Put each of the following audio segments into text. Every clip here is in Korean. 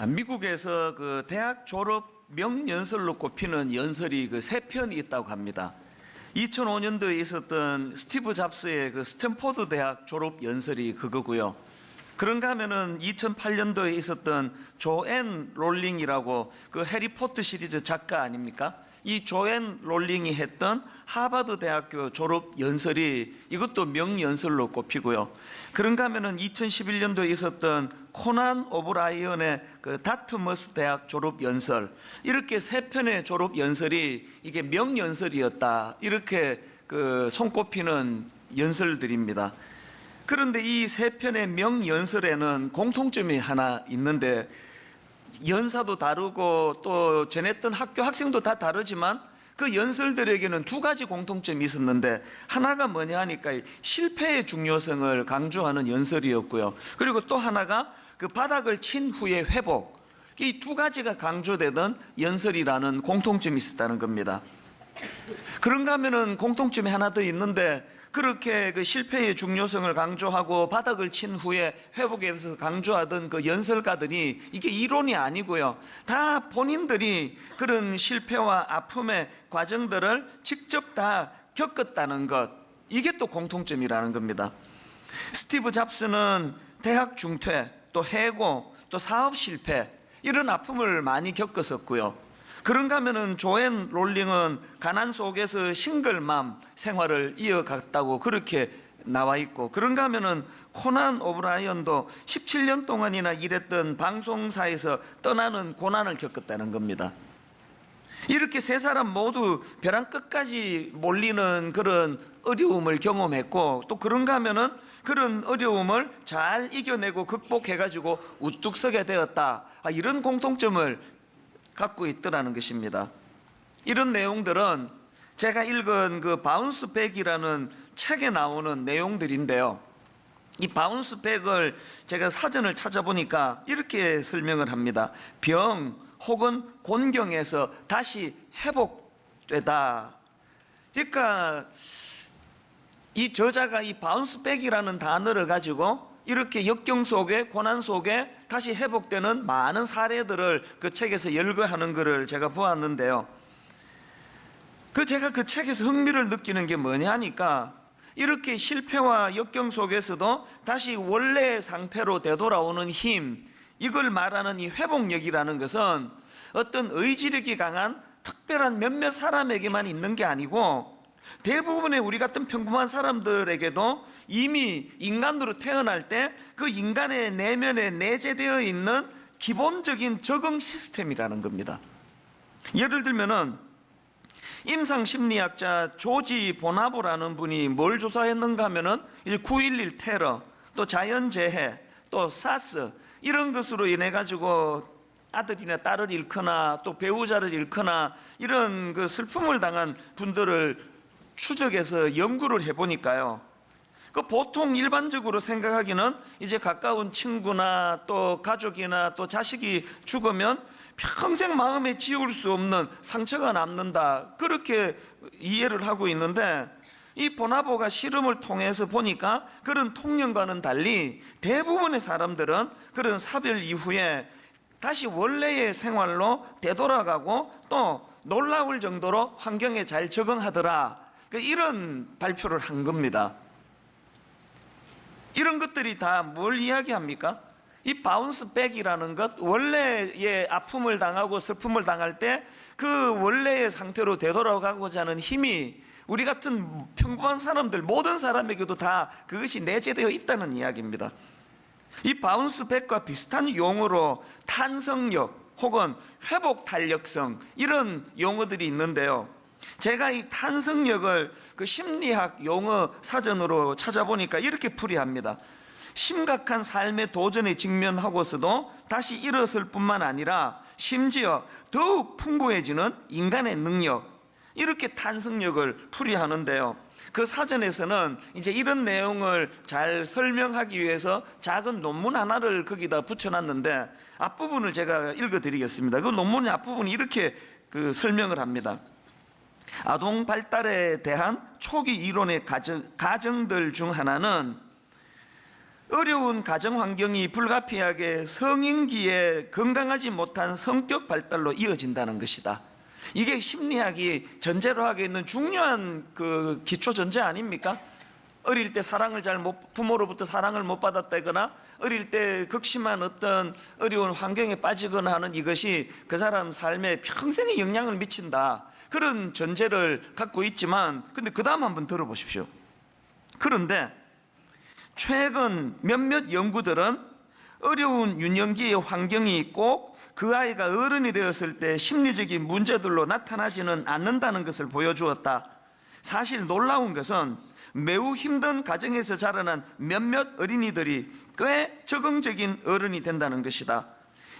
미국에서 그 대학 졸업 명연설로 꼽히는 연설이 그 세 편이 있다고 합니다. 2005년도에 있었던 스티브 잡스의 그 스탠포드 대학 졸업 연설이 그거고요. 그런가 하면은 2008년도에 있었던 조앤 롤링이라고 그 해리포터 시리즈 작가 아닙니까? 이 조앤 롤링이 했던 하버드 대학교 졸업 연설이 이것도 명연설로 꼽히고요. 그런가 하면은 2011년도에 있었던 코난 오브라이언의 그 다트머스 대학 졸업 연설, 이렇게 세 편의 졸업 연설이 이게 명연설이었다, 이렇게 그 손꼽히는 연설들입니다. 그런데 이 세 편의 명연설에는 공통점이 하나 있는데, 연사도 다르고 또 전했던 학교 학생도 다 다르지만 그 연설들에게는 두 가지 공통점이 있었는데, 하나가 뭐냐 하니까 실패의 중요성을 강조하는 연설이었고요. 그리고 또 하나가 그 바닥을 친 후의 회복, 이 두 가지가 강조되던 연설이라는 공통점이 있었다는 겁니다. 그런가 하면은 공통점이 하나 더 있는데, 그렇게 그 실패의 중요성을 강조하고 바닥을 친 후에 회복에 대해서 강조하던 그 연설가들이 이게 이론이 아니고요, 다 본인들이 그런 실패와 아픔의 과정들을 직접 다 겪었다는 것, 이게 또 공통점이라는 겁니다. 스티브 잡스는 대학 중퇴, 또 해고, 또 사업 실패, 이런 아픔을 많이 겪었었고요. 그런가 하면은 조앤 롤링은 가난 속에서 싱글맘 생활을 이어갔다고 그렇게 나와 있고, 그런가 하면은 코난 오브라이언도 17년 동안이나 일했던 방송사에서 떠나는 고난을 겪었다는 겁니다. 이렇게 세 사람 모두 벼랑 끝까지 몰리는 그런 어려움을 경험했고, 또 그런가 하면은 그런 어려움을 잘 이겨내고 극복해가지고 우뚝 서게 되었다, 이런 공통점을 갖고 있더라는 것입니다. 이런 내용들은 제가 읽은 그 바운스백이라는 책에 나오는 내용들인데요, 이 바운스백을 제가 사전을 찾아보니까 이렇게 설명을 합니다. 병 혹은 곤경에서 다시 회복되다. 그러니까 이 저자가 이 바운스백이라는 단어를 가지고 이렇게 역경 속에, 고난 속에 다시 회복되는 많은 사례들을 그 책에서 열거하는 것을 제가 보았는데요, 제가 그 책에서 흥미를 느끼는 게 뭐냐 하니까, 이렇게 실패와 역경 속에서도 다시 원래의 상태로 되돌아오는 힘, 이걸 말하는 이 회복력이라는 것은 어떤 의지력이 강한 특별한 몇몇 사람에게만 있는 게 아니고, 대부분의 우리 같은 평범한 사람들에게도 이미 인간으로 태어날 때 그 인간의 내면에 내재되어 있는 기본적인 적응 시스템이라는 겁니다. 예를 들면은 임상심리학자 조지 보나보라는 분이 뭘 조사했는가 하면은 9.11 테러, 또 자연재해, 또 사스, 이런 것으로 인해 가지고 아들이나 딸을 잃거나 또 배우자를 잃거나 이런 그 슬픔을 당한 분들을 추적해서 연구를 해보니까요, 보통 일반적으로 생각하기는 이제 가까운 친구나 또 가족이나 또 자식이 죽으면 평생 마음에 지울 수 없는 상처가 남는다, 그렇게 이해를 하고 있는데, 이 보나보가 실험을 통해서 보니까 그런 통념과는 달리 대부분의 사람들은 그런 사별 이후에 다시 원래의 생활로 되돌아가고 또 놀라울 정도로 환경에 잘 적응하더라, 이런 발표를 한 겁니다. 이런 것들이 다 뭘 이야기합니까? 이 바운스백이라는 것, 원래의 아픔을 당하고 슬픔을 당할 때 그 원래의 상태로 되돌아가고자 하는 힘이 우리 같은 평범한 사람들, 모든 사람에게도 다 그것이 내재되어 있다는 이야기입니다. 이 바운스백과 비슷한 용어로 탄성력 혹은 회복 탄력성, 이런 용어들이 있는데요, 제가 이 탄성력을 그 심리학 용어 사전으로 찾아보니까 이렇게 풀이합니다. 심각한 삶의 도전에 직면하고서도 다시 일어설 뿐만 아니라 심지어 더욱 풍부해지는 인간의 능력, 이렇게 탄성력을 풀이하는데요, 그 사전에서는 이제 이런 내용을 잘 설명하기 위해서 작은 논문 하나를 거기다 붙여놨는데, 앞부분을 제가 읽어드리겠습니다. 그 논문의 앞부분이 이렇게 그 설명을 합니다. 아동 발달에 대한 초기 이론의 가정들 중 하나는 어려운 가정 환경이 불가피하게 성인기에 건강하지 못한 성격 발달로 이어진다는 것이다. 이게 심리학이 전제로 하고 있는 중요한 그 기초 전제 아닙니까? 어릴 때 부모로부터 사랑을 못 받았다거나 어릴 때 극심한 어떤 어려운 환경에 빠지거나 하는 이것이 그 사람 삶에 평생에 영향을 미친다, 그런 전제를 갖고 있지만, 근데 그 다음 한번 들어보십시오. 그런데 최근 몇몇 연구들은 어려운 유년기의 환경이 꼭 그 아이가 어른이 되었을 때 심리적인 문제들로 나타나지는 않는다는 것을 보여주었다. 사실 놀라운 것은 매우 힘든 가정에서 자라난 몇몇 어린이들이 꽤 적응적인 어른이 된다는 것이다.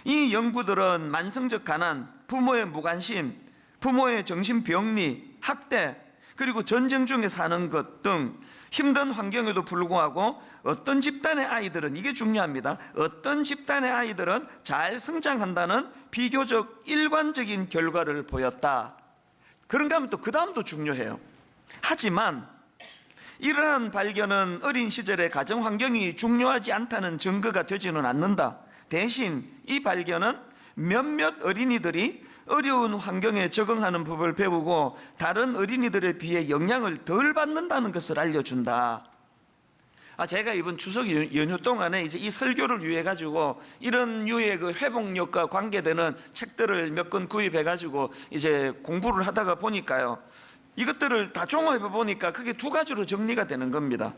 이 연구들은 만성적 가난, 부모의 무관심, 부모의 정신병리, 학대, 그리고 전쟁 중에 사는 것 등 힘든 환경에도 불구하고 어떤 집단의 아이들은, 이게 중요합니다, 어떤 집단의 아이들은 잘 성장한다는 비교적 일관적인 결과를 보였다. 그런가 하면 또 그 다음도 중요해요. 하지만 이러한 발견은 어린 시절의 가정 환경이 중요하지 않다는 증거가 되지는 않는다. 대신 이 발견은 몇몇 어린이들이 어려운 환경에 적응하는 법을 배우고 다른 어린이들에 비해 영향을 덜 받는다는 것을 알려준다. 제가 이번 추석 연휴 동안에 이제 이 설교를 위해 가지고 이런 유의 그 회복력과 관계되는 책들을 몇 권 구입해 가지고 이제 공부를 하다가 보니까요, 이것들을 다 종합해 보니까 그게 두 가지로 정리가 되는 겁니다.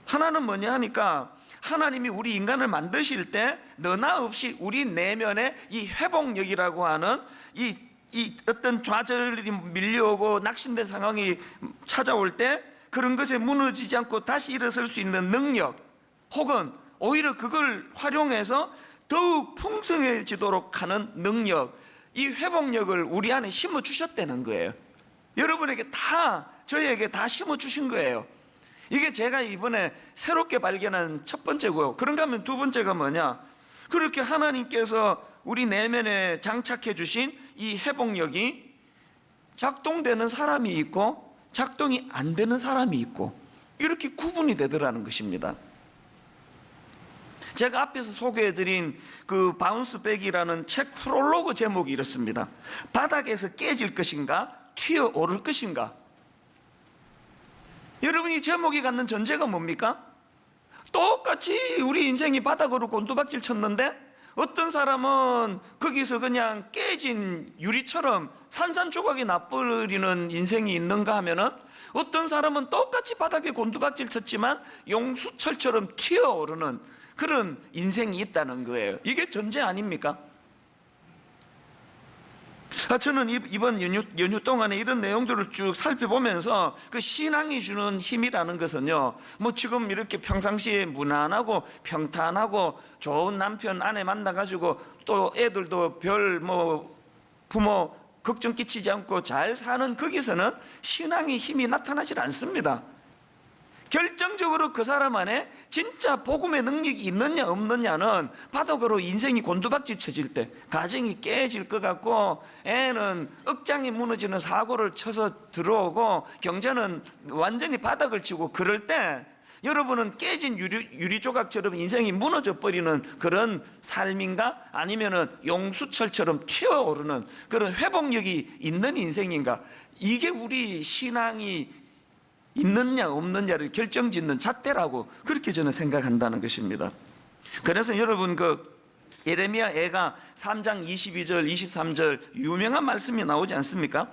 하나는 뭐냐 하니까, 하나님이 우리 인간을 만드실 때 너나 없이 우리 내면에 이 회복력이라고 하는 이 어떤 좌절이 밀려오고 낙심된 상황이 찾아올 때 그런 것에 무너지지 않고 다시 일어설 수 있는 능력, 혹은 오히려 그걸 활용해서 더욱 풍성해지도록 하는 능력, 이 회복력을 우리 안에 심어 주셨다는 거예요. 여러분에게 다, 저희에게 다 심어 주신 거예요. 이게 제가 이번에 새롭게 발견한 첫 번째고요. 그런가 하면 두 번째가 뭐냐, 그렇게 하나님께서 우리 내면에 장착해 주신 이 회복력이 작동되는 사람이 있고 작동이 안 되는 사람이 있고, 이렇게 구분이 되더라는 것입니다. 제가 앞에서 소개해드린 그 바운스백이라는 책 프롤로그 제목이 이렇습니다. 바닥에서 깨질 것인가 튀어 오를 것인가. 여러분이 제목이 갖는 전제가 뭡니까? 똑같이 우리 인생이 바닥으로 곤두박질 쳤는데 어떤 사람은 거기서 그냥 깨진 유리처럼 산산조각이 나버리는 인생이 있는가 하면은, 어떤 사람은 똑같이 바닥에 곤두박질 쳤지만 용수철처럼 튀어오르는 그런 인생이 있다는 거예요. 이게 전제 아닙니까? 저는 이번 연휴 동안에 이런 내용들을 쭉 살펴보면서 그 신앙이 주는 힘이라는 것은요, 뭐 지금 이렇게 평상시에 무난하고 평탄하고 좋은 남편 아내 만나가지고 또 애들도 별 부모 걱정 끼치지 않고 잘 사는 거기서는 신앙의 힘이 나타나질 않습니다. 결정적으로 그 사람 안에 진짜 복음의 능력이 있느냐 없느냐는 바닥으로 인생이 곤두박질 쳐질 때, 가정이 깨질 것 같고 애는 억장이 무너지는 사고를 쳐서 들어오고 경제는 완전히 바닥을 치고 그럴 때, 여러분은 깨진 유리 조각처럼 인생이 무너져 버리는 그런 삶인가, 아니면은 용수철처럼 튀어오르는 그런 회복력이 있는 인생인가? 이게 우리 신앙이 있느냐 없느냐를 결정짓는 잣대라고, 그렇게 저는 생각한다는 것입니다. 그래서 여러분, 그 예레미야 애가 3장 22절 23절 유명한 말씀이 나오지 않습니까?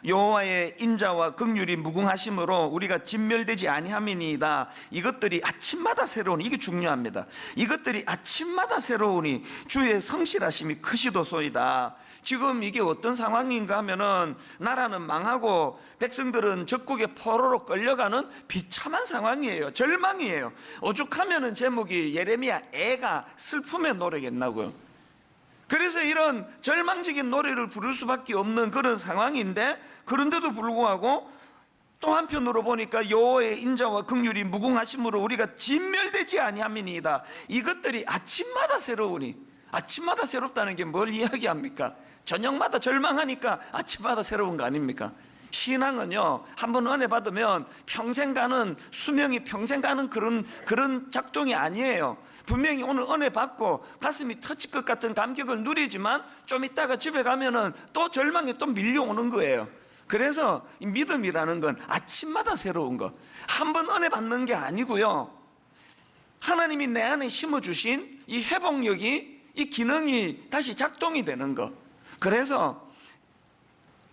여호와의 인자와 긍휼이 무궁하심으로 우리가 진멸되지 아니함이니이다. 이것들이 아침마다 새로우니, 이게 중요합니다. 이것들이 아침마다 새로우니 주의 성실하심이 크시도소이다. 지금 이게 어떤 상황인가 하면은, 나라는 망하고 백성들은 적국에 포로로 끌려가는 비참한 상황이에요. 절망이에요. 오죽하면은 제목이 예레미야 애가 슬픔의 노래겠나고요. 그래서 이런 절망적인 노래를 부를 수밖에 없는 그런 상황인데, 그런데도 불구하고 또 한편으로 보니까 여호와의 인자와 긍휼이 무궁하심으로 우리가 진멸되지 아니함이니이다. 이것들이 아침마다 새로우니, 아침마다 새롭다는 게 뭘 이야기합니까? 저녁마다 절망하니까 아침마다 새로운 거 아닙니까? 신앙은요, 한번 은혜 받으면 평생 가는, 수명이 평생 가는 그런 작동이 아니에요. 분명히 오늘 은혜 받고 가슴이 터질 것 같은 감격을 누리지만 좀 있다가 집에 가면은 또 절망이 또 밀려오는 거예요. 그래서 이 믿음이라는 건 아침마다 새로운 거, 한번 은혜 받는 게 아니고요, 하나님이 내 안에 심어주신 이 회복력이, 이 기능이 다시 작동이 되는 거. 그래서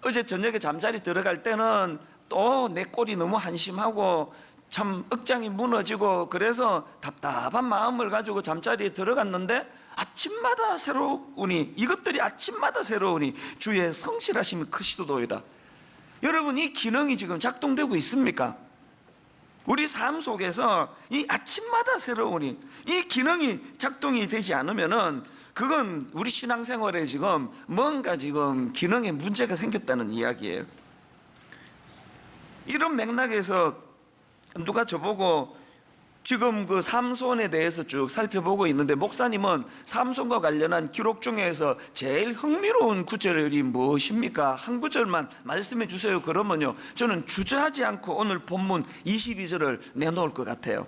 어제 저녁에 잠자리 들어갈 때는 또 내 꼴이 너무 한심하고 참 억장이 무너지고, 그래서 답답한 마음을 가지고 잠자리에 들어갔는데 아침마다 새로우니, 이것들이 아침마다 새로우니 주의 성실하심이 크시도다. 여러분, 이 기능이 지금 작동되고 있습니까? 우리 삶 속에서 이 아침마다 새로우니 이 기능이 작동이 되지 않으면은 그건 우리 신앙생활에 지금 뭔가 지금 기능에 문제가 생겼다는 이야기예요. 이런 맥락에서 누가 저보고 지금 그 삼손에 대해서 쭉 살펴보고 있는데, 목사님은 삼손과 관련한 기록 중에서 제일 흥미로운 구절이 무엇입니까? 한 구절만 말씀해 주세요. 그러면요, 저는 주저하지 않고 오늘 본문 22절을 내놓을 것 같아요.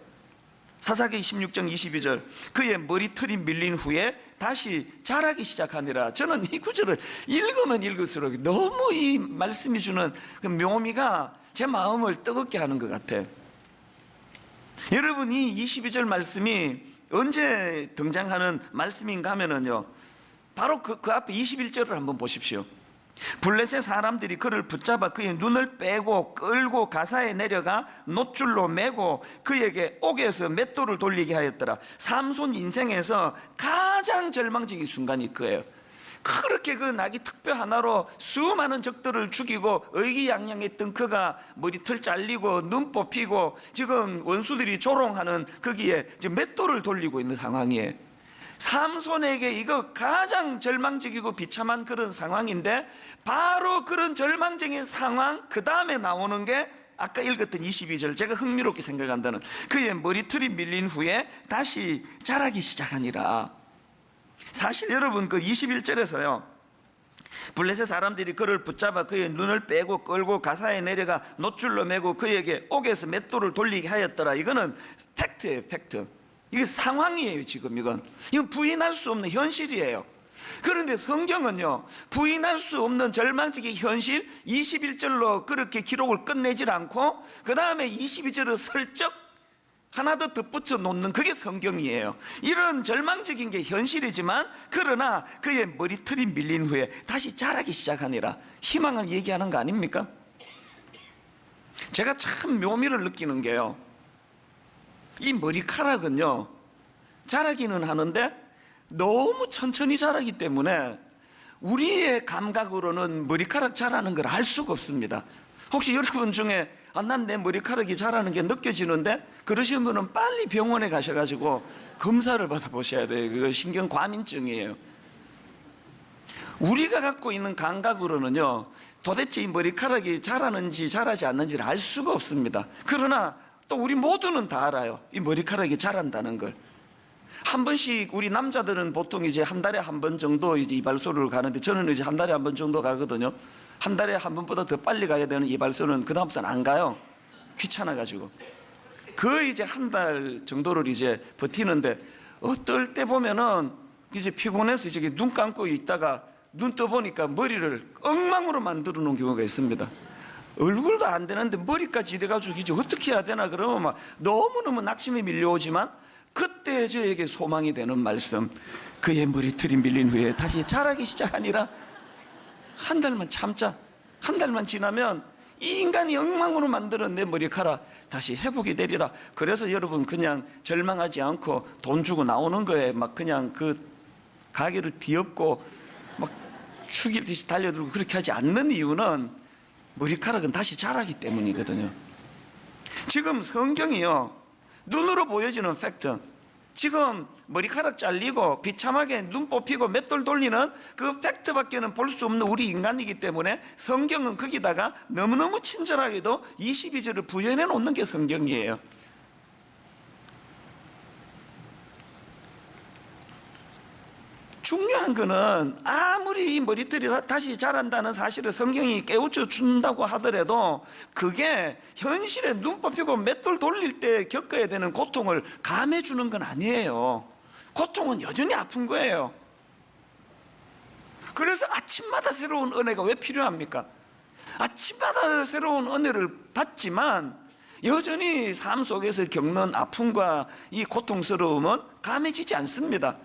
사사기 16장 22절, 그의 머리털이 밀린 후에 다시 자라기 시작하니라. 저는 이 구절을 읽으면 읽을수록 너무 이 말씀이 주는 그 묘미가 제 마음을 뜨겁게 하는 것 같아요. 여러분, 이 22절 말씀이 언제 등장하는 말씀인가 하면은요, 바로 그 앞에 21절을 한번 보십시오. 블레셋 사람들이 그를 붙잡아 그의 눈을 빼고 끌고 가사에 내려가 놋줄로 매고 그에게 옥에서 맷돌을 돌리게 하였더라. 삼손 인생에서 가장 절망적인 순간이 그예요. 그렇게 그 나귀 특별 하나로 수많은 적들을 죽이고 의기양양했던 그가 머리털 잘리고 눈 뽑히고 지금 원수들이 조롱하는 거기에 지금 맷돌을 돌리고 있는 상황이에요. 삼손에게 이거 가장 절망적이고 비참한 그런 상황인데, 바로 그런 절망적인 상황 그 다음에 나오는 게 아까 읽었던 22절, 제가 흥미롭게 생각한다는, 그의 머리털이 밀린 후에 다시 자라기 시작하니라. 사실 여러분, 그 21절에서요, 블레셋 사람들이 그를 붙잡아 그의 눈을 빼고 끌고 가사에 내려가 놋줄로 매고 그에게 옥에서 맷돌을 돌리게 하였더라. 이거는 팩트예요, 팩트. 이게 상황이에요. 지금 이건 부인할 수 없는 현실이에요. 그런데 성경은요, 부인할 수 없는 절망적인 현실 21절로 그렇게 기록을 끝내질 않고 그 다음에 22절을 슬쩍 하나 더 덧붙여 놓는, 그게 성경이에요. 이런 절망적인 게 현실이지만, 그러나 그의 머리털이 밀린 후에 다시 자라기 시작하니라. 희망을 얘기하는 거 아닙니까? 제가 참 묘미를 느끼는 게요, 이 머리카락은요, 자라기는 하는데 너무 천천히 자라기 때문에 우리의 감각으로는 머리카락 자라는 걸 알 수가 없습니다. 혹시 여러분 중에 난 내 머리카락이 자라는 게 느껴지는데, 그러신 분은 빨리 병원에 가셔가지고 검사를 받아보셔야 돼요. 그거 신경과민증이에요. 우리가 갖고 있는 감각으로는요, 도대체 이 머리카락이 자라는지 자라지 않는지를 알 수가 없습니다. 그러나 또 우리 모두는 다 알아요, 이 머리카락이 자란다는 걸. 한 번씩 우리 남자들은 보통 이제 한 달에 한 번 정도 이제 이발소를 가는데, 저는 이제 한 달에 한 번 정도 가거든요. 한 달에 한 번보다 더 빨리 가야 되는 이발소는 그 다음부터는 안 가요. 귀찮아가지고. 거의 이제 한 달 정도를 이제 버티는데, 어떨 때 보면은 이제 피곤해서 이제 눈 감고 있다가 눈 떠보니까 머리를 엉망으로 만들어 놓은 경우가 있습니다. 얼굴도 안 되는데 머리까지 이래가지고 이제 어떻게 해야 되나, 그러면 막 너무너무 낙심이 밀려오지만, 그때 저에게 소망이 되는 말씀, 그의 머리털이 밀린 후에 다시 자라기 시작하니라. 한 달만 참자. 한 달만 지나면 이 인간이 엉망으로 만드는 내 머리카락 다시 회복이 되리라. 그래서 여러분, 그냥 절망하지 않고 돈 주고 나오는 거에 막 그냥 그 가게를 뒤엎고 막 죽이듯이 달려들고 그렇게 하지 않는 이유는 머리카락은 다시 자라기 때문이거든요. 지금 성경이요, 눈으로 보여지는 팩트, 지금 머리카락 잘리고 비참하게 눈 뽑히고 맷돌 돌리는 그 팩트밖에는 볼 수 없는 우리 인간이기 때문에, 성경은 거기다가 너무너무 친절하게도 22절을 부연해 놓는 게 성경이에요. 중요한 거는 아무리 이 머리털이 다시 자란다는 사실을 성경이 깨우쳐 준다고 하더라도 그게 현실에 눈 뽑히고 맷돌 돌릴 때 겪어야 되는 고통을 감해 주는 건 아니에요. 고통은 여전히 아픈 거예요. 그래서 아침마다 새로운 은혜가 왜 필요합니까? 아침마다 새로운 은혜를 받지만 여전히 삶 속에서 겪는 아픔과 이 고통스러움은 감해지지 않습니다.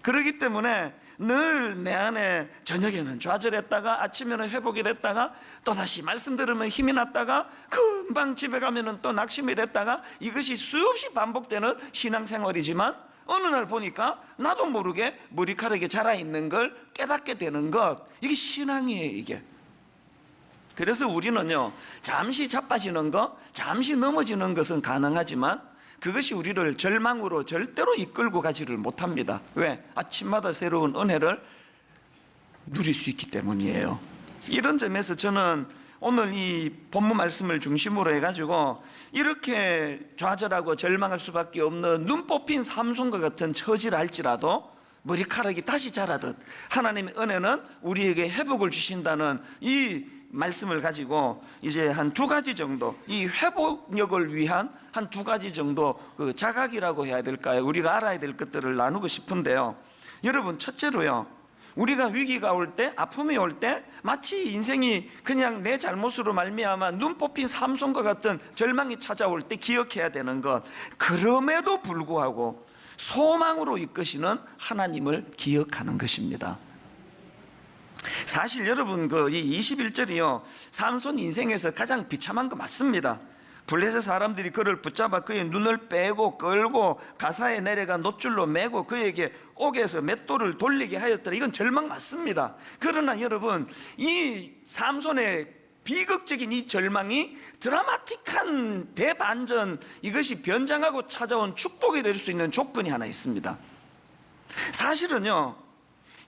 그렇기 때문에 늘 내 안에 저녁에는 좌절했다가 아침에는 회복이 됐다가 또다시 말씀 들으면 힘이 났다가 금방 집에 가면은 또 낙심이 됐다가 이것이 수없이 반복되는 신앙생활이지만 어느 날 보니까 나도 모르게 머리카락이 자라있는 걸 깨닫게 되는 것, 이게 신앙이에요. 이게. 그래서 우리는요, 잠시 자빠지는 것, 잠시 넘어지는 것은 가능하지만 그것이 우리를 절망으로 절대로 이끌고 가지를 못합니다. 왜? 아침마다 새로운 은혜를 누릴 수 있기 때문이에요. 이런 점에서 저는 오늘 이 본문 말씀을 중심으로 해가지고 이렇게 좌절하고 절망할 수밖에 없는 눈 뽑힌 삼손과 같은 처지를 할지라도 머리카락이 다시 자라듯 하나님의 은혜는 우리에게 회복을 주신다는 이 말씀을 가지고 이제 한 두 가지 정도, 이 회복력을 위한 한 두 가지 정도 그 자각이라고 해야 될까요? 우리가 알아야 될 것들을 나누고 싶은데요. 여러분, 첫째로요, 우리가 위기가 올 때, 아픔이 올 때 마치 인생이 그냥 내 잘못으로 말미암아 눈 뽑힌 삼손과 같은 절망이 찾아올 때 기억해야 되는 것, 그럼에도 불구하고 소망으로 이끄시는 하나님을 기억하는 것입니다. 사실 여러분, 이 21절이요, 삼손 인생에서 가장 비참한 거 맞습니다. 블레셋 사람들이 그를 붙잡아 그의 눈을 빼고 끌고 가사에 내려가 놋줄로 매고 그에게 옥에서 맷돌을 돌리게 하였더라. 이건 절망 맞습니다. 그러나 여러분, 이 삼손의 비극적인 이 절망이 드라마틱한 대반전, 이것이 변장하고 찾아온 축복이 될 수 있는 조건이 하나 있습니다. 사실은요,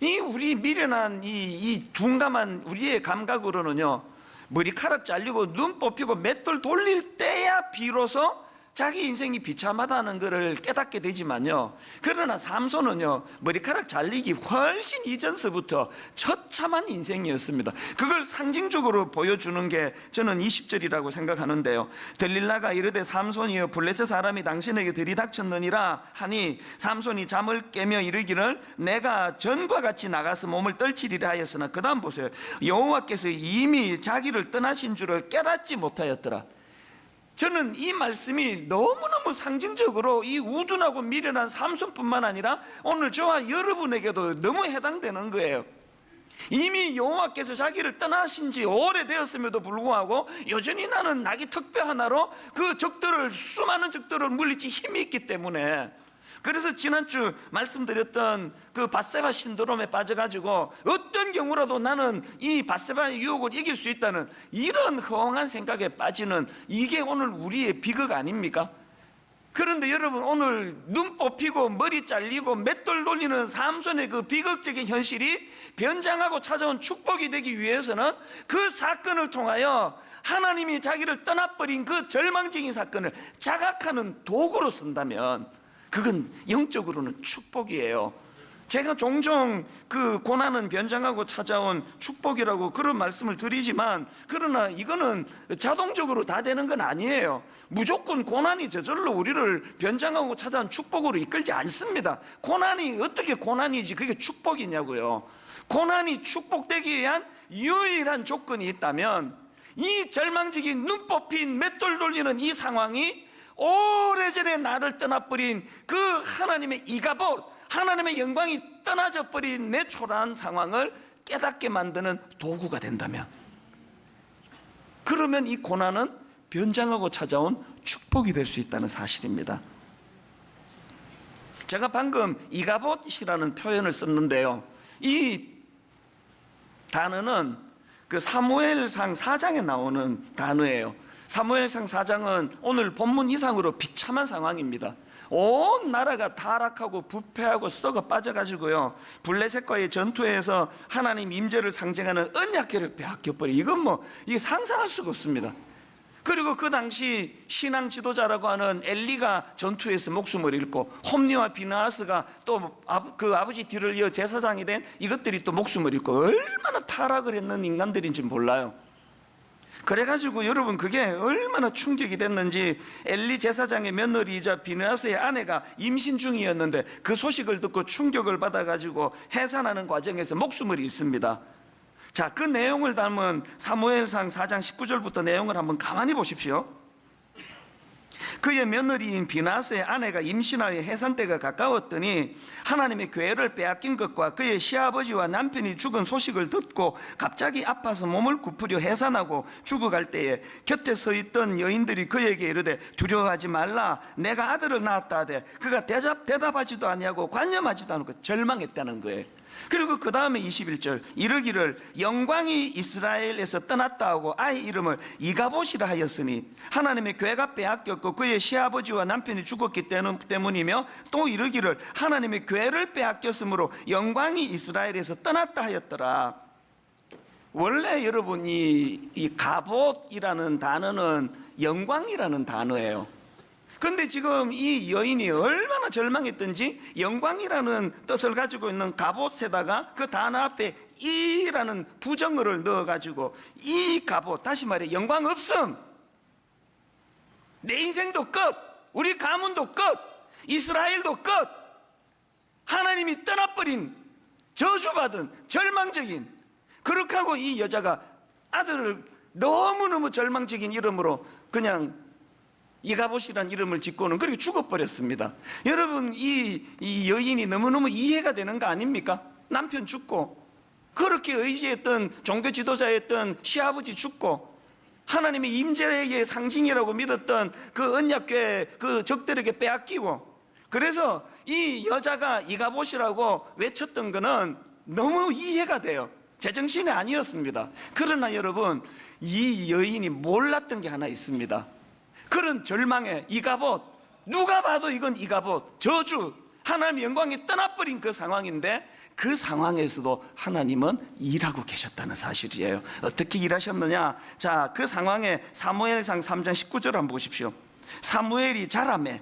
이 우리 미련한 이 둔감한 우리의 감각으로는요, 머리카락 잘리고 눈 뽑히고 맷돌 돌릴 때야 비로소 자기 인생이 비참하다는 것을 깨닫게 되지만요, 그러나 삼손은요, 머리카락 잘리기 훨씬 이전서부터 처참한 인생이었습니다. 그걸 상징적으로 보여주는 게 저는 20절이라고 생각하는데요. 들릴라가 이르되 삼손이여 블레셋 사람이 당신에게 들이닥쳤느니라 하니 삼손이 잠을 깨며 이르기를 내가 전과 같이 나가서 몸을 떨치리라 하였으나, 그 다음 보세요. 여호와께서 이미 자기를 떠나신 줄을 깨닫지 못하였더라. 저는 이 말씀이 너무너무 상징적으로 이 우둔하고 미련한 삼손뿐만 아니라 오늘 저와 여러분에게도 너무 해당되는 거예요. 이미 여호와께서 자기를 떠나신 지 오래되었음에도 불구하고 여전히 나는 낙이 턱뼈 하나로 그 적들을, 수많은 적들을 물리칠 힘이 있기 때문에, 그래서 지난주 말씀드렸던 그 밧세바 신드롬에 빠져가지고 어떤 경우라도 나는 이 밧세바의 유혹을 이길 수 있다는 이런 허황한 생각에 빠지는, 이게 오늘 우리의 비극 아닙니까? 그런데 여러분, 오늘 눈 뽑히고 머리 잘리고 맷돌 돌리는 삼손의 그 비극적인 현실이 변장하고 찾아온 축복이 되기 위해서는 그 사건을 통하여 하나님이 자기를 떠나버린 그 절망적인 사건을 자각하는 도구로 쓴다면 그건 영적으로는 축복이에요. 제가 종종 그 고난은 변장하고 찾아온 축복이라고 그런 말씀을 드리지만, 그러나 이거는 자동적으로 다 되는 건 아니에요. 무조건 고난이 저절로 우리를 변장하고 찾아온 축복으로 이끌지 않습니다. 고난이 어떻게 고난이지 그게 축복이냐고요. 고난이 축복되기 위한 유일한 조건이 있다면, 이 절망적인 눈 뽑힌 맷돌 돌리는 이 상황이 오래전에 나를 떠나버린 그 하나님의 이가봇, 하나님의 영광이 떠나져 버린 내 초라한 상황을 깨닫게 만드는 도구가 된다면, 그러면 이 고난은 변장하고 찾아온 축복이 될 수 있다는 사실입니다. 제가 방금 이가봇이라는 표현을 썼는데요, 이 단어는 그 사무엘상 4장에 나오는 단어예요. 사무엘상 4장은 오늘 본문 이상으로 비참한 상황입니다. 온 나라가 타락하고 부패하고 썩어 빠져가지고요, 블레셋과의 전투에서 하나님 임재를 상징하는 언약궤를 빼앗겨버려. 이건 이게 상상할 수가 없습니다. 그리고 그 당시 신앙 지도자라고 하는 엘리가 전투에서 목숨을 잃고 홈리와 비나하스가 또 그 아버지 뒤를 이어 제사장이 된 이것들이 또 목숨을 잃고 얼마나 타락을 했는 인간들인지 몰라요. 그래가지고 여러분 그게 얼마나 충격이 됐는지, 엘리 제사장의 며느리이자 비느하스의 아내가 임신 중이었는데 그 소식을 듣고 충격을 받아가지고 해산하는 과정에서 목숨을 잃습니다. 자, 그 내용을 담은 사무엘상 4장 19절부터 내용을 한번 가만히 보십시오. 그의 며느리인 비나스의 아내가 임신하여 해산 때가 가까웠더니 하나님의 교회를 빼앗긴 것과 그의 시아버지와 남편이 죽은 소식을 듣고 갑자기 아파서 몸을 굽으려 해산하고 죽어갈 때에 곁에 서 있던 여인들이 그에게 이르되 두려워하지 말라, 내가 아들을 낳았다 하되 그가 대답하지도 아니하고 관념하지도 않고 절망했다는 거예요. 그리고 그 다음에 21절 이르기를 영광이 이스라엘에서 떠났다 하고 아이 이름을 이가봇이라 하였으니 하나님의 교회가 빼앗겼고 그의 시아버지와 남편이 죽었기 때문이며, 또 이르기를 하나님의 교회를 빼앗겼으므로 영광이 이스라엘에서 떠났다 하였더라. 원래 여러분 이 가봇이라는 단어는 영광이라는 단어예요. 근데 지금 이 여인이 얼마나 절망했던지 영광이라는 뜻을 가지고 있는 가봇에다가 그 단어 앞에 이라는 부정어를 넣어가지고 이 가봇, 다시 말해 영광 없음, 내 인생도 끝, 우리 가문도 끝, 이스라엘도 끝, 하나님이 떠나버린 저주받은 절망적인, 그렇게 하고 이 여자가 아들을 너무너무 절망적인 이름으로 그냥 이가봇이라는 이름을 짓고는 그렇게 죽어버렸습니다. 여러분 이 여인이 너무너무 이해가 되는 거 아닙니까? 남편 죽고 그렇게 의지했던 종교 지도자였던 시아버지 죽고 하나님의 임재의 상징이라고 믿었던 그 언약궤 그 적들에게 빼앗기고, 그래서 이 여자가 이가봇이라고 외쳤던 거는 너무 이해가 돼요. 제정신이 아니었습니다. 그러나 여러분 이 여인이 몰랐던 게 하나 있습니다. 그런 절망에 이가봇, 누가 봐도 이건 이가봇, 저주, 하나님의 영광이 떠나버린 그 상황인데 그 상황에서도 하나님은 일하고 계셨다는 사실이에요. 어떻게 일하셨느냐? 자, 그 상황에 사무엘상 3장 19절 한번 보십시오. 사무엘이 자라매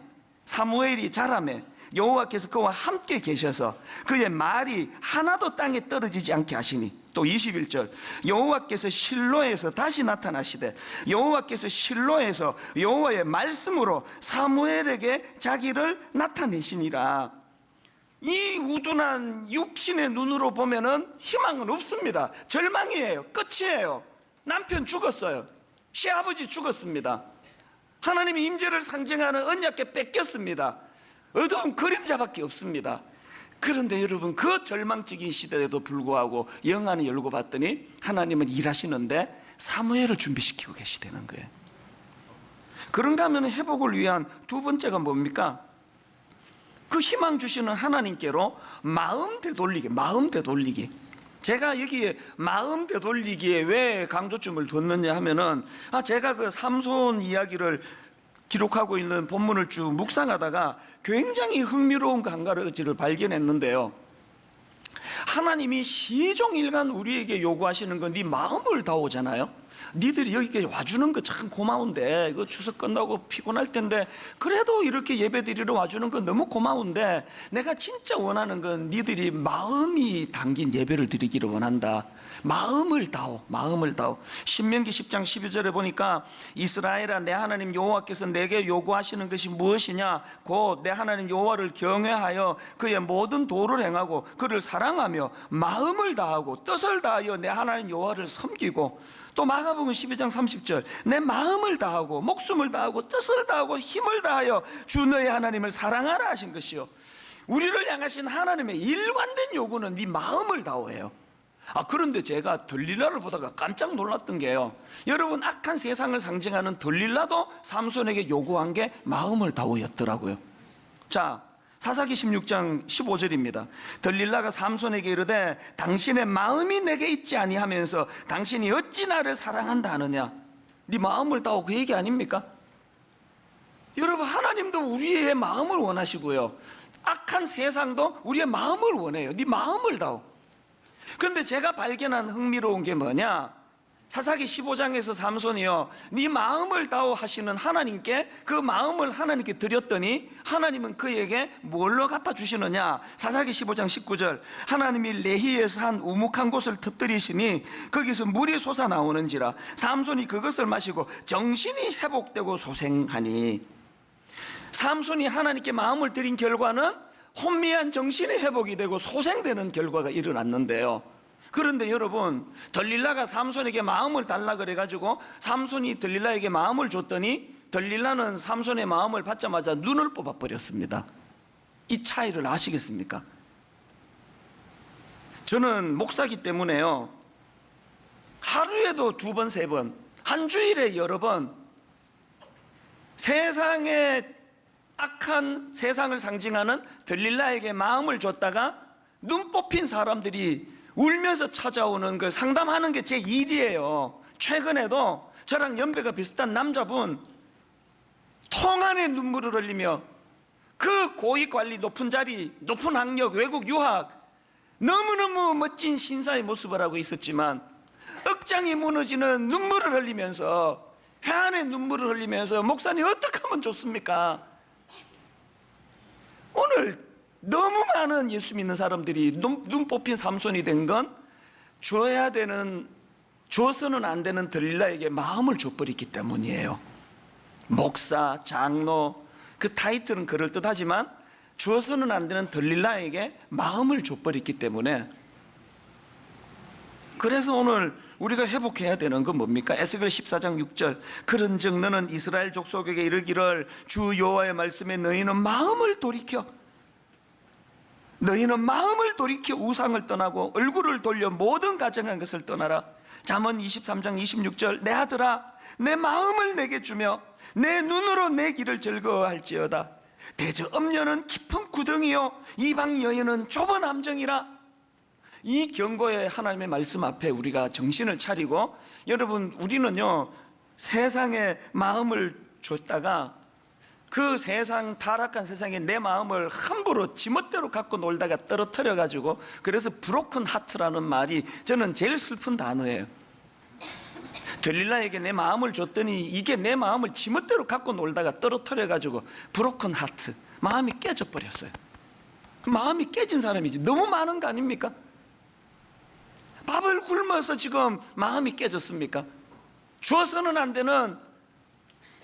여호와께서 그와 함께 계셔서 그의 말이 하나도 땅에 떨어지지 않게 하시니, 또 21절 여호와께서 실로에서 다시 나타나시되 여호와께서 실로에서 여호와의 말씀으로 사무엘에게 자기를 나타내시니라. 이 우둔한 육신의 눈으로 보면은 희망은 없습니다. 절망이에요. 끝이에요. 남편 죽었어요. 시아버지 죽었습니다. 하나님의 임재를 상징하는 언약궤 뺏겼습니다. 어두운 그림자밖에 없습니다. 그런데 여러분 그 절망적인 시대에도 불구하고 영안을 열고 봤더니 하나님은 일하시는데 사무엘을 준비시키고 계시다는 거예요. 그런가 하면 회복을 위한 두 번째가 뭡니까? 그 희망 주시는 하나님께로 마음 되돌리기. 제가 여기에 마음 되돌리기에 왜 강조점을 뒀느냐 하면은 제가 그 삼손 이야기를 기록하고 있는 본문을 쭉 묵상하다가 굉장히 흥미로운 한 가지를 발견했는데요. 하나님이 시종일관 우리에게 요구하시는 건 네 마음을 다오잖아요. 니들이 여기까지 와주는 거 참 고마운데, 이거 추석 끝나고 피곤할 텐데 그래도 이렇게 예배 드리러 와주는 건 너무 고마운데 내가 진짜 원하는 건 니들이 마음이 담긴 예배를 드리기를 원한다. 마음을 다오. 신명기 10장 12절에 보니까 이스라엘아, 내 하나님 여호와께서 내게 요구하시는 것이 무엇이냐? 곧 내 하나님 여호와를 경외하여 그의 모든 도를 행하고 그를 사랑하며 마음을 다하고 뜻을 다하여 내 하나님 여호와를 섬기고, 또 마가복음 12장 30절 내 마음을 다하고 목숨을 다하고 뜻을 다하고 힘을 다하여 주 너의 하나님을 사랑하라 하신 것이요. 우리를 향하신 하나님의 일관된 요구는 네 마음을 다오예요. 그런데 제가 들릴라를 보다가 깜짝 놀랐던 게요, 여러분 악한 세상을 상징하는 들릴라도 삼손에게 요구한 게 마음을 다오였더라고요. 자, 사사기 16장 15절입니다. 들릴라가 삼손에게 이르되 당신의 마음이 내게 있지 아니하면서 당신이 어찌 나를 사랑한다 하느냐? 네 마음을 다오, 그 얘기 아닙니까? 여러분 하나님도 우리의 마음을 원하시고요, 악한 세상도 우리의 마음을 원해요. 네 마음을 다오. 그런데 제가 발견한 흥미로운 게 뭐냐? 사사기 15장에서 삼손이요, 네 마음을 다오 하시는 하나님께 그 마음을 하나님께 드렸더니 하나님은 그에게 뭘로 갚아주시느냐. 사사기 15장 19절, 하나님이 레히에서 한 우묵한 곳을 터뜨리시니 거기서 물이 솟아나오는지라 삼손이 그것을 마시고 정신이 회복되고 소생하니. 삼손이 하나님께 마음을 드린 결과는 혼미한 정신이 회복이 되고 소생되는 결과가 일어났는데요. 그런데 여러분, 들릴라가 삼손에게 마음을 달라 그래가지고 삼손이 들릴라에게 마음을 줬더니 들릴라는 삼손의 마음을 받자마자 눈을 뽑아버렸습니다. 이 차이를 아시겠습니까? 저는 목사기 때문에요, 하루에도 2번, 3번, 한 주일에 여러 번 세상의 악한 세상을 상징하는 들릴라에게 마음을 줬다가 눈 뽑힌 사람들이 울면서 찾아오는 걸 상담하는 게 제 일이에요. 최근에도 저랑 연배가 비슷한 남자분 통안에 눈물을 흘리며 그 고위관리 높은 자리, 높은 학력, 외국 유학, 너무너무 멋진 신사의 모습을 하고 있었지만 억장이 무너지는 눈물을 흘리면서, 회한의 눈물을 흘리면서 목사님 어떻게 하면 좋습니까? 오늘 너무 많은 예수 믿는 사람들이 눈 뽑힌 삼손이 된 건 줘야 되는, 줘서는 안 되는 들릴라에게 마음을 줘버렸기 때문이에요. 목사, 장로, 그 타이틀은 그럴듯하지만 주어서는 안 되는 들릴라에게 마음을 줘버렸기 때문에. 그래서 오늘 우리가 회복해야 되는 건 뭡니까? 에스겔 14장 6절, 그런즉 너는 이스라엘 족속에게 이르기를 주 여호와의 말씀에 너희는 마음을 돌이켜 우상을 떠나고 얼굴을 돌려 모든 가증한 것을 떠나라. 잠언 23장 26절, 내 아들아 내 마음을 내게 주며 내 눈으로 내 길을 즐거워할지어다. 대저 음녀는 깊은 구덩이요 이방 여인은 좁은 함정이라. 이 경고의 하나님의 말씀 앞에 우리가 정신을 차리고, 여러분, 우리는요 세상에 마음을 줬다가 그 세상, 타락한 세상에 내 마음을 함부로 지멋대로 갖고 놀다가 떨어뜨려 가지고, 그래서 브로큰 하트라는 말이 저는 제일 슬픈 단어예요. 들릴라에게 내 마음을 줬더니 이게 내 마음을 지멋대로 갖고 놀다가 떨어뜨려 가지고 브로큰 하트, 마음이 깨져 버렸어요. 마음이 깨진 사람이지 너무 많은 거 아닙니까? 밥을 굶어서 지금 마음이 깨졌습니까? 주어서는 안 되는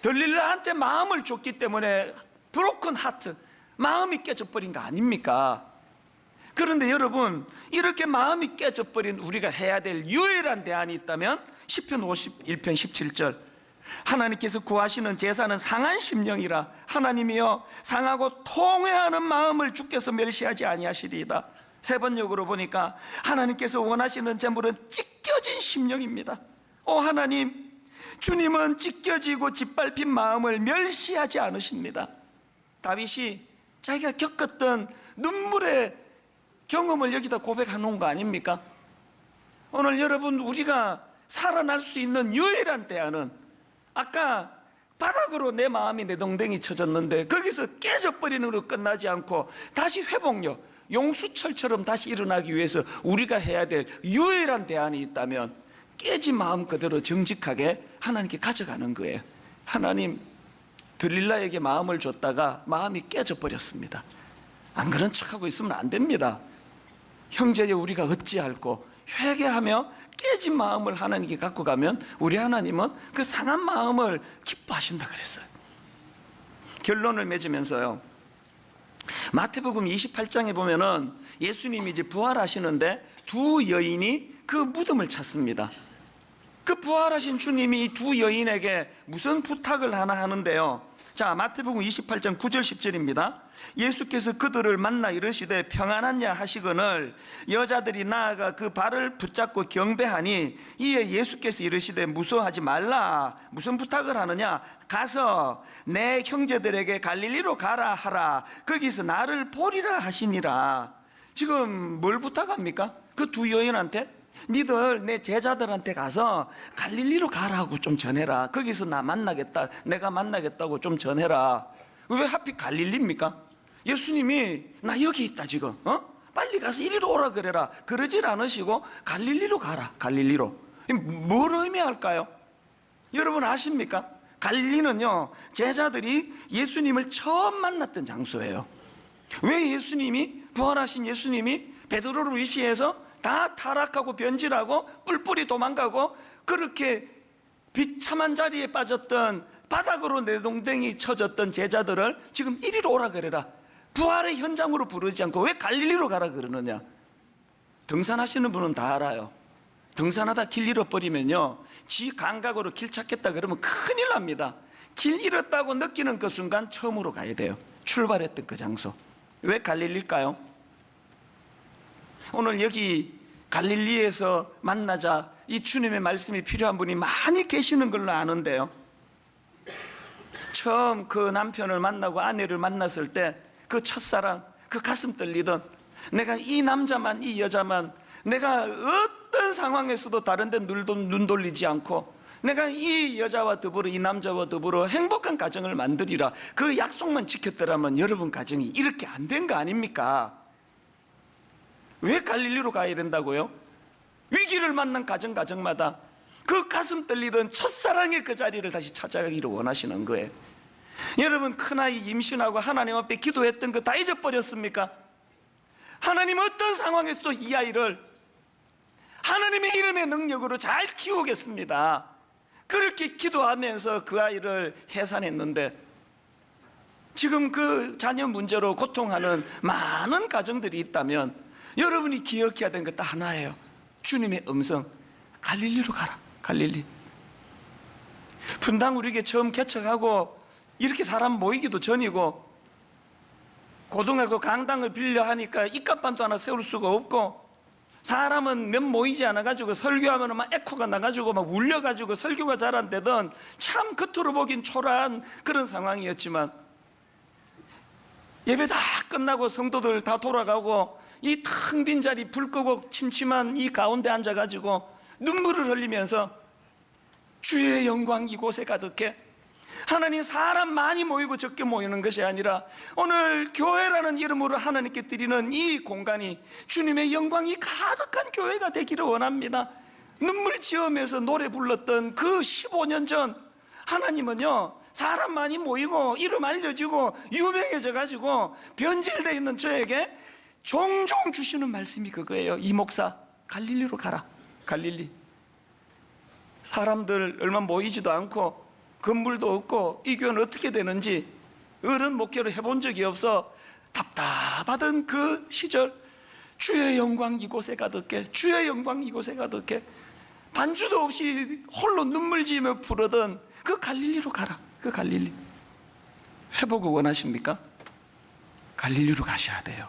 들릴라한테 마음을 줬기 때문에 브로큰 하트, 마음이 깨져버린 거 아닙니까? 그런데 여러분, 이렇게 마음이 깨져버린 우리가 해야 될 유일한 대안이 있다면 시편 51편 17절, 하나님께서 구하시는 제사는 상한 심령이라. 하나님이여 상하고 통회하는 마음을 주께서 멸시하지 아니하시리이다. 세 번역으로 보니까 하나님께서 원하시는 제물은 찢겨진 심령입니다. 오 하나님, 주님은 찢겨지고 짓밟힌 마음을 멸시하지 않으십니다. 다윗이 자기가 겪었던 눈물의 경험을 여기다 고백하는 거 아닙니까? 오늘 여러분, 우리가 살아날 수 있는 유일한 대안은, 아까 바닥으로 내 마음이 내동댕이 쳐졌는데 거기서 깨져버리는 걸로 끝나지 않고 다시 회복력, 용수철처럼 다시 일어나기 위해서 우리가 해야 될 유일한 대안이 있다면 깨진 마음 그대로 정직하게 하나님께 가져가는 거예요. 하나님, 들릴라에게 마음을 줬다가 마음이 깨져버렸습니다. 안 그런 척하고 있으면 안 됩니다. 형제여 우리가 어찌할꼬, 회개하며 깨진 마음을 하나님께 갖고 가면 우리 하나님은 그 상한 마음을 기뻐하신다 그랬어요. 결론을 맺으면서요, 마태복음 28장에 보면은 예수님이 이제 부활하시는데 두 여인이 그 무덤을 찾습니다. 그 부활하신 주님이 이 두 여인에게 무슨 부탁을 하나 하는데요. 자, 마태복음 28장 9절 10절입니다. 예수께서 그들을 만나 이르시되 평안하냐 하시거늘 여자들이 나아가 그 발을 붙잡고 경배하니, 이에 예수께서 이르시되 무서워하지 말라. 무슨 부탁을 하느냐? 가서 내 형제들에게 갈릴리로 가라 하라. 거기서 나를 보리라 하시니라. 지금 뭘 부탁합니까? 그 두 여인한테 니들 내 제자들한테 가서 갈릴리로 가라고 좀 전해라. 거기서 나 만나겠다, 내가 만나겠다고 좀 전해라. 왜 하필 갈릴리입니까? 예수님이 나 여기 있다 지금, 빨리 가서 이리로 오라 그래라 그러질 않으시고 갈릴리로 가라. 갈릴리로. 뭘 의미할까요? 여러분 아십니까? 갈릴리는요, 제자들이 예수님을 처음 만났던 장소예요. 왜 예수님이, 부활하신 예수님이 베드로를 위시해서 다 타락하고 변질하고 뿔뿔이 도망가고 그렇게 비참한 자리에 빠졌던, 바닥으로 내동댕이 쳐졌던 제자들을 지금 이리로 오라 그래라, 부활의 현장으로 부르지 않고 왜 갈릴리로 가라 그러느냐? 등산하시는 분은 다 알아요. 등산하다 길 잃어버리면요, 지 감각으로 길 찾겠다 그러면 큰일 납니다. 길 잃었다고 느끼는 그 순간 처음으로 가야 돼요. 출발했던 그 장소. 왜 갈릴리일까요? 오늘 여기 갈릴리에서 만나자, 이 주님의 말씀이 필요한 분이 많이 계시는 걸로 아는데요, 처음 그 남편을 만나고 아내를 만났을 때 그 첫사랑, 그 가슴 떨리던, 내가 이 남자만, 이 여자만, 내가 어떤 상황에서도 다른 데 눈 돌리지 않고 내가 이 여자와 더불어, 이 남자와 더불어 행복한 가정을 만들이라, 그 약속만 지켰더라면 여러분 가정이 이렇게 안 된 거 아닙니까? 왜 갈릴리로 가야 된다고요? 위기를 만난 가정마다 그 가슴 떨리던 첫사랑의 그 자리를 다시 찾아가기를 원하시는 거예요. 여러분, 큰아이 임신하고 하나님 앞에 기도했던 거 다 잊어버렸습니까? 하나님 어떤 상황에서도 이 아이를 하나님의 이름의 능력으로 잘 키우겠습니다, 그렇게 기도하면서 그 아이를 해산했는데, 지금 그 자녀 문제로 고통하는 많은 가정들이 있다면 여러분이 기억해야 되는 것 딱 하나예요. 주님의 음성, 갈릴리로 가라. 갈릴리. 분당 우리에게 처음 개척하고 이렇게 사람 모이기도 전이고, 고등학교 강당을 빌려 하니까 입간판도 하나 세울 수가 없고, 사람은 몇 모이지 않아가지고 설교하면 막 에코가 나가지고 막 울려가지고 설교가 잘 안 되던, 참 겉으로 보긴 초라한 그런 상황이었지만, 예배 다 끝나고 성도들 다 돌아가고 이 텅 빈 자리, 불 끄고 침침한 이 가운데 앉아가지고 눈물을 흘리면서 주의 영광 이곳에 가득해. 하나님, 사람 많이 모이고 적게 모이는 것이 아니라 오늘 교회라는 이름으로 하나님께 드리는 이 공간이 주님의 영광이 가득한 교회가 되기를 원합니다. 눈물 지으면서 노래 불렀던 그 15년 전, 하나님은요, 사람 많이 모이고 이름 알려지고 유명해져 가지고 변질되어 있는 저에게 종종 주시는 말씀이 그거예요. 이 목사, 갈릴리로 가라. 갈릴리. 사람들 얼마 모이지도 않고 건물도 없고 이 교회는 어떻게 되는지 어른 목회를 해본 적이 없어 답답하던 그 시절, 주의 영광 이곳에 가득해, 주의 영광 이곳에 가득해, 반주도 없이 홀로 눈물 지으며 부르던 그 갈릴리로 가라. 그 갈릴리. 회복을 원하십니까? 갈릴리로 가셔야 돼요.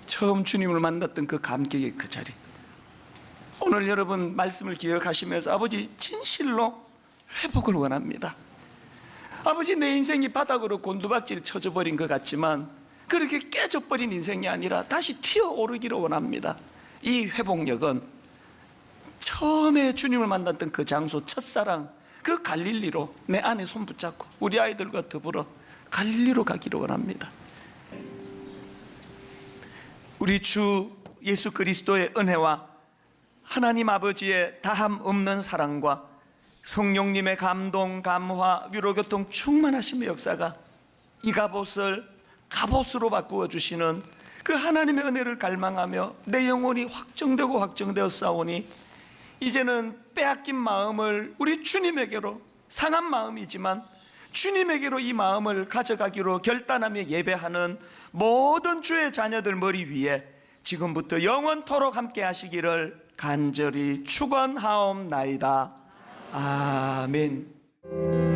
처음 주님을 만났던 그 감격의 그 자리. 오늘 여러분 말씀을 기억하시면서 아버지, 진실로 회복을 원합니다. 아버지, 내 인생이 바닥으로 곤두박질 쳐져버린 것 같지만 그렇게 깨져버린 인생이 아니라 다시 튀어오르기를 원합니다. 이 회복력은 처음에 주님을 만났던 그 장소, 첫사랑, 그 갈릴리로 내 안에 손 붙잡고 우리 아이들과 더불어 갈릴리로 가기를 원합니다. 우리 주 예수 그리스도의 은혜와 하나님 아버지의 다함 없는 사랑과 성령님의 감동, 감화, 위로교통 충만하심의 역사가 이 갑옷을 갑옷으로 바꾸어 주시는 그 하나님의 은혜를 갈망하며 내 영혼이 확정되고 확정되어 싸우니, 이제는 빼앗긴 마음을 우리 주님에게로, 상한 마음이지만 주님에게로 이 마음을 가져가기로 결단하며 예배하는 모든 주의 자녀들 머리 위에 지금부터 영원토록 함께 하시기를 간절히 축원하옵나이다. 아멘.